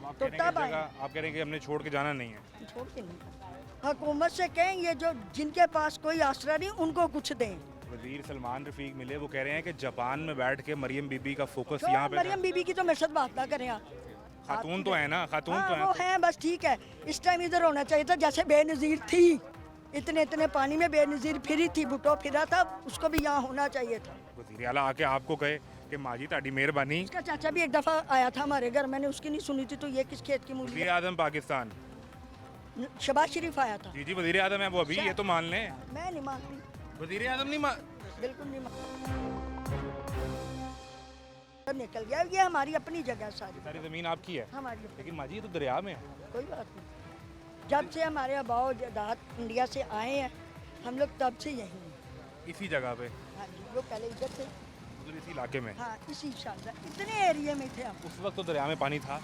आप तो कह रहे हैं तब कि आए। जगह आप कह रहे हैं कि हमने छोड़ के जाना नहीं है। छोड़ के नहीं, हुकूमत से कहें ये जो जिनके पास कोई आसरा नहीं उनको कुछ दें। वजीर सलमान रफीक मिले, वो कह रहे हैं कि जापान में बैठ के मरियम बीबी का फोकस तो यहाँ पे मरियम बीबी की तो मेरे साथ बात ना करें आप। खातून तो है ना, खातून हाँ, तो है वो तो। हैं बस ठीक है। इस टाइम इधर होना चाहिए था जैसे बेनज़ीर थी, इतने इतने पानी में बेनज़ीर फिरी थी, भुट्टो फिरा था, उसको भी यहाँ होना चाहिए था। वजीर आला आके आपको कहे कि माजी ताड़ी मेहरबानी। उसका चाचा भी एक दफ़ा आया था हमारे घर, मैंने उसकी नहीं सुनी थी, तो ये किस खेत की मूली वजीर आजम पाकिस्तान, है? शबाज शरीफ आया था। जी जी वजीर आजम है वो, अभी ये तो मान लें। मैं नहीं मानती, वजीर आजम नहीं मान। बिल्कुल नहीं मानती। निकल गया, ये हमारी अपनी जगह है सारी, सारी जमीन आपकी है, हमारी अपनी, लेकिन माजी ये तो दरिया में है। कोई बात नहीं। जब से हमारे अबाव जदाद इंडिया से आए हैं हम लोग, तब से यहीं हैं। इसी जगह पे, हाँ जी, वो पहले इधर थे। मतलब इसी इलाके में। हाँ, इसी शानदार इतने एरिया में थे हम, उस वक्त तो दरिया में पानी था,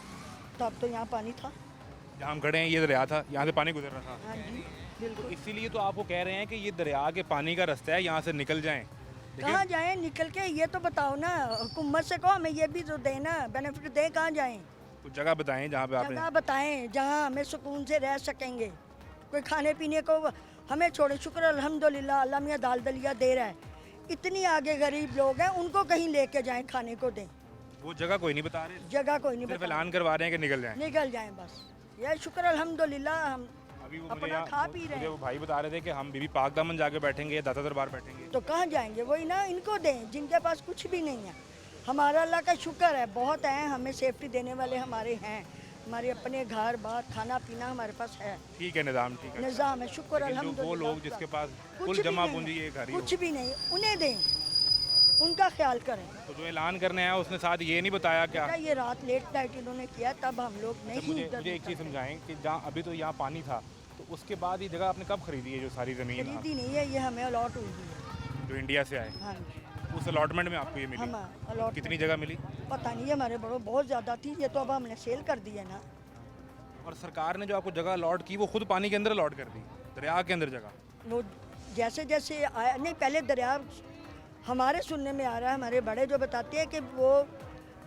तब तो यहाँ पानी था। जहाँ हम खड़े हैं ये दरिया था, यहाँ से पानी गुजर रहा था। हाँ जी, तो बिल्कुल। इसीलिए तो आपको कह रहे हैं कि ये दरिया के पानी का रास्ता है, यहाँ से निकल जाएं। कहाँ जाएं निकल के, ये तो बताओ ना, हुकूमत से कहो हमें ये भी तो देना, बेनिफिट दे, कहाँ जाएं? कुछ जगह बताएं जहाँ पे आपने। जगह बताएं जहाँ हमें सुकून से रह सकेंगे। कोई खाने पीने को हमें छोड़े, शुक्र अल्हम्दुलिल्लाह अल्लाह मियाँ दाल दलिया दे रहा है। इतनी आगे गरीब लोग हैं, उनको कहीं लेके जाएं, खाने को दें। वो जगह कोई नहीं बता रहे, जगह कोई नहीं सिर्फ बता, ऐलान करवा रहे हैं कि निकल जाएं। निकल जाएं बस। ये शुक्र अल्हम्दुलिल्लाह हम अभी वो अपना मुझे खा पी रहे मुझे हैं। वो भाई बता रहे थे कि हम बीबी पाक दामन जाके बैठेंगे या दाता दरबार बैठेंगे। तो कहाँ जाएंगे? वही ना, इनको दें जिनके पास कुछ भी नहीं है। हमारा अल्लाह का शुक्र है, बहुत हैं, हमें सेफ्टी देने वाले हमारे हैं, हमारे अपने घर बार खाना पीना हमारे पास है, ठीक है, निज़ाम ठीक है। निज़ाम है, शुक्र लेकिन जो वो अल्हम्दुलिल्लाह। लोग जिसके पास कुछ कुल भी जमा नहीं पूंजी है, ये घर ही कुछ भी नहीं, उन्हें दें, उनका ख्याल करें। तो जो ऐलान करने आया उसने साथ ये नहीं बताया क्या? क्या ये रात लेट नाइट इन्होंने किया, तब हम लोग अच्छा, नहीं मुझे इधर मुझे एक चीज़ समझाएं कि जहाँ अभी तो यहाँ पानी था, तो उसके बाद ये जगह आपने कब खरीदी है जो सारी ज़मीन खरीदी नहीं है, ये हमें अलॉट हुई है। जो इंडिया से आए? हाँ जी, उस अलॉटमेंट में आपको ये मिली? हम अलॉट, कितनी जगह मिली? पता नहीं है, हमारे बड़ों बहुत ज़्यादा थी, ये तो अब हमने सेल कर दी है ना। और सरकार ने जो आपको जगह अलॉट की वो खुद पानी के अंदर अलॉट कर दी, दरिया के अंदर जगह। वो जैसे जैसे आया, नहीं पहले दरिया हमारे सुनने में आ रहा है, हमारे बड़े जो बताते हैं कि वो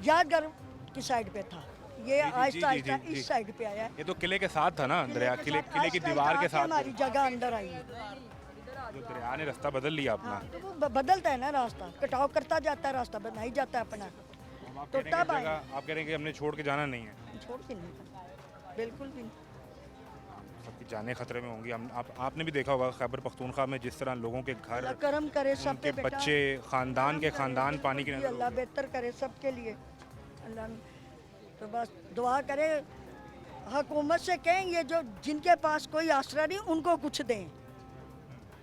यादगार की साइड पे था, ये आहिस्ता आहिस्ता जी। इस साइड पे आया है। ये तो किले के साथ था ना दरिया, किले की आहिस्ता दीवार के आहिस्ता साथ हमारी जगह अंदर आई है। जो दरिया ने रास्ता बदल लिया अपना। हाँ, तो वो बदलता है ना रास्ता, कटाव करता जाता है, रास्ता बदल ही जाता है अपना। अब आप तो कह रहे हैं तब कि आए। जगह आप कह रहे हैं कि हमने छोड़ के जाना नहीं है। छोड़ के नहीं, बिल्कुल भी नहीं। सबकी जानें खतरे में होंगी। हम आपने भी देखा होगा खैबर पख्तूनख्वा में जिस तरह लोगों के घर, अल्लाह करम करे सब उनके पे बेटा, बच्चे, खानदान के करम खानदान करे, पानी के जी, अंदर अल्लाह हो गए। बेहतर करे सबके लिए। अल्लाह तो बस दुआ करे, हुकूमत से कहें ये जो जिनके पास कोई आसरा नहीं उनको कुछ दें,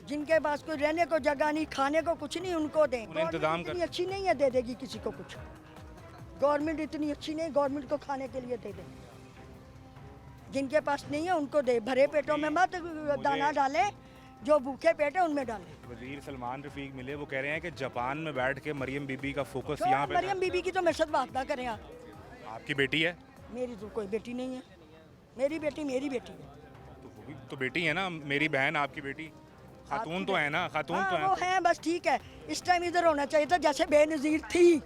जिनके पास कोई रहने को जगह नहीं, खाने को कुछ नहीं, उनको दें। उन्हें इंतजाम गवर्नमेंट इतनी कर- अच्छी नहीं है दे देगी किसी को कुछ, गवर्नमेंट इतनी अच्छी नहीं, गवर्नमेंट को खाने के लिए दे दे। जिनके पास नहीं है उनको दे, भरे पेटों में मत दाना डालें, जो भूखे पेट है उनमें डालें। वजीर सलमान रफीक मिले, वो कह रहे हैं कि जापान में बैठ के मरियम बीबी का फोकस तो यहाँ पे था। मरियम बीबी की तो मेरे साथ बात ना करें आप। आपकी बेटी है मेरी तो कोई बेटी नहीं है, मेरी बेटी मेरी बेटी है। तो वो भी तो बेटी है ना, मेरी बहन आपकी बेटी, खातून तो है ना, खातून हाँ, तो है वो तो। हैं बस ठीक है। इस टाइम इधर होना चाहिए था जैसे बेनज़ीर थी,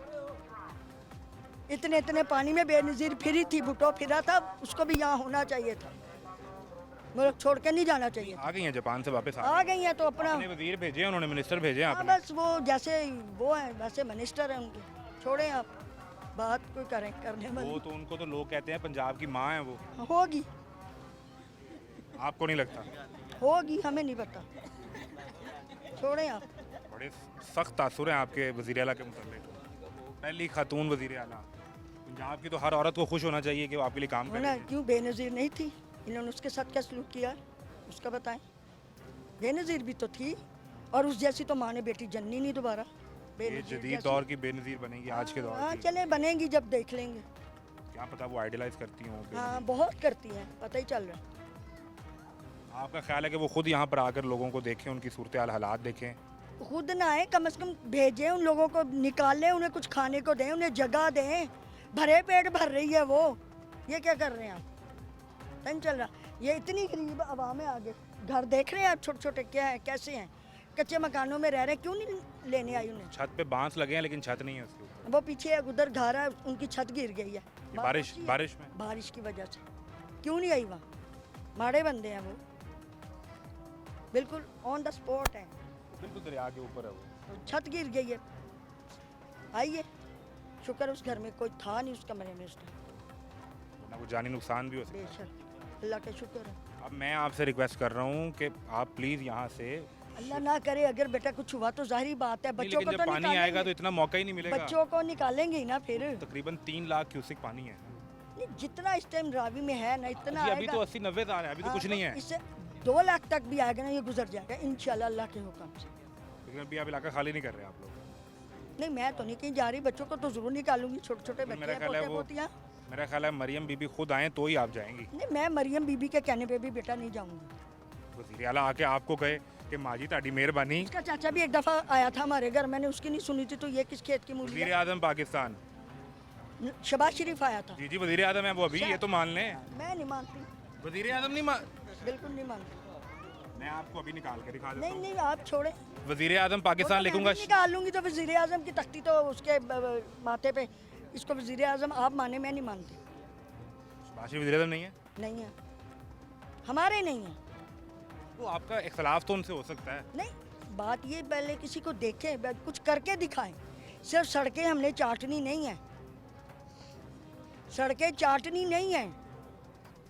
इतने इतने पानी में बेनज़ीर फिरी थी, भुट्टो फिरा था, उसको भी यहाँ होना चाहिए था, मतलब छोड़ के नहीं जाना चाहिए था। आ गई हैं जापान से वापस आ गई हैं तो अपना, अपने वजीर भेजे हैं उन्होंने, मिनिस्टर भेजे हैं हाँ आपने। बस वो जैसे वो हैं वैसे मिनिस्टर हैं उनके, छोड़ें आप, बात कोई करें करने वो वाली तो उनको तो लोग कहते हैं पंजाब की माँ है वो, होगी, आपको नहीं लगता? होगी, हमें नहीं पता, छोड़ें आप। बड़े सख्त तासुर हैं आपके वज़ीर आला के मुताबिक, पहली खातून वज़ीर आला। पंजाब की तो हर औरत को खुश होना चाहिए कि वो आपके लिए काम वो ना करे। क्यों बेनज़ीर नहीं थी, इन्होंने उसके साथ क्या सलूक किया उसका बताएं। बेनज़ीर भी तो थी, और उस जैसी तो माँ ने बेटी जननी नहीं दोबारा। ये बेनज़ीर जदीद जैसी। दौर की बेनज़ीर बनेगी आज के दौर हाँ की। चले बनेगी, जब देख लेंगे। क्या पता वो आइडियलाइज करती हूँ। हाँ बहुत करती हैं, पता ही चल रहा है। आपका ख्याल है कि वो खुद यहाँ पर आकर लोगों को देखें, उनकी सूरत हाल हालात देखें? खुद ना आए, कम से कम भेजें उन लोगों को, निकालें, उन्हें कुछ खाने को दें, उन्हें जगह दें। भरे पेट भर रही है वो, ये क्या कर रहे हैं आप? नहीं चल रहा। ये इतनी गरीब आवाम है, आगे घर देख रहे हैं आप, छोटे छोटे क्या है, कैसे हैं, कच्चे मकानों में रह रहे हैं, क्यों नहीं लेने आई उन्हें? छत पे बांस लगे हैं लेकिन छत नहीं है उसके ऊपर। वो पीछे एक उधर घर है, उनकी छत गिर गई है। बारिश बारिश में बारिश की वजह से क्यों नहीं आई वहाँ? माड़े बंदे हैं वो, बिल्कुल ऑन द स्पॉट है। बिल्कुल दरिया के ऊपर है वो। तो छत गिर गई है, आइए। शुक्र उस घर में कोई था नहीं, उस कमरे में उस टाइम। वरना कुछ जानी नुकसान भी हो सकता है। बेशक अल्लाह का शुक्र है। अब मैं आपसे रिक्वेस्ट कर रहा हूँ कि आप प्लीज़ यहाँ से अल्लाह ना करे अगर बेटा कुछ हुआ तो जाहिर बात है नहीं, बच्चों लेकिन को जब तो पानी आएगा तो निकालेंगे, इतना मौका ही नहीं मिलेगा। बच्चों को निकालेंगे ही ना फिर। तकरीबन 3 लाख क्यूसिक पानी है नहीं, जितना इस टाइम रावी में है ना इतना जी, अभी आएगा। तो 80-90 हज़ार है, अभी तो कुछ नहीं है। इससे 2 लाख तक भी आएगा ना, ये गुजर जाएगा इंशाल्लाह अल्लाह के हुक्म से। लेकिन अभी आप इलाका खाली नहीं कर रहे आप लोग। नहीं मैं तो नहीं कहीं जा रही, बच्चों को तो जरूर निकालूंगी, छोटे छोटे बच्चे मेरा हैं, ख्याल है पोते वो पोतियाँ। मेरा ख्याल है मरियम बीबी खुद आए तो ही आप जाएंगी। नहीं मैं मरियम बीबी के कहने पे भी बेटा नहीं जाऊंगी। वज़ीर आला आके आपको कहे कि माँ जी ताड़ी मेहरबानी। इसका चाचा भी एक दफ़ा आया था हमारे घर, मैंने उसकी नहीं सुनी थी, तो ये किस खेत की मूली वज़ीर है? आज़म पाकिस्तान शबाज शरीफ आया था। जी वज़ीर आज़म है वो अभी, ये तो मान लें। मैं नहीं मानती, वज़ीर आज़म नहीं बिल्कुल नहीं मानती। मैं आपको अभी निकाल के दिखा देता नहीं हूँ। नहीं आप छोड़े, वज़ीर आज़म पाकिस्तान वो तो मैं लिखूंगा। भी निकाल लूंगी तो वज़ीर आज़म की तख्ती तो उसके माथे पे, इसको वज़ीर आज़म आप माने, मैं नहीं मानती। बाशी वज़ीर आज़म नहीं है नहीं है, हमारे नहीं है। तो आपका इख्तलाफ तो उनसे हो सकता है। नहीं, बात ये पहले किसी को देखें, कुछ करके दिखाएं। सिर्फ सड़कें हमने चाटनी नहीं है, सड़कें चाटनी नहीं है,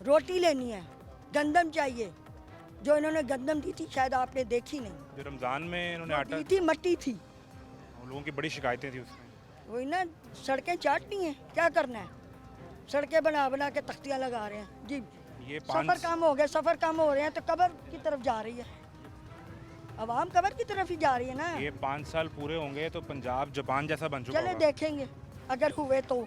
रोटी लेनी है, गंदम चाहिए। जो इन्होंने गंदम दी थी शायद आपने देखी नहीं, जो रमज़ान में इन्होंने जो आटा, दी थी मट्टी थी। उन लोगों की बड़ी शिकायतें थी उसमें। वही ना, सड़कें चाटनी है, क्या करना है? सड़कें बना बना के तख्तियाँ लगा रहे हैं जी। ये सफ़र 5 कम हो गए, सफ़र कम हो रहे हैं तो कब्र की तरफ जा रही है, अवाम कब्र की तरफ ही जा रही है ना। ये 5 साल पूरे होंगे तो पंजाब जापान जैसा बन चुका चले होगा। देखेंगे अगर हुए तो।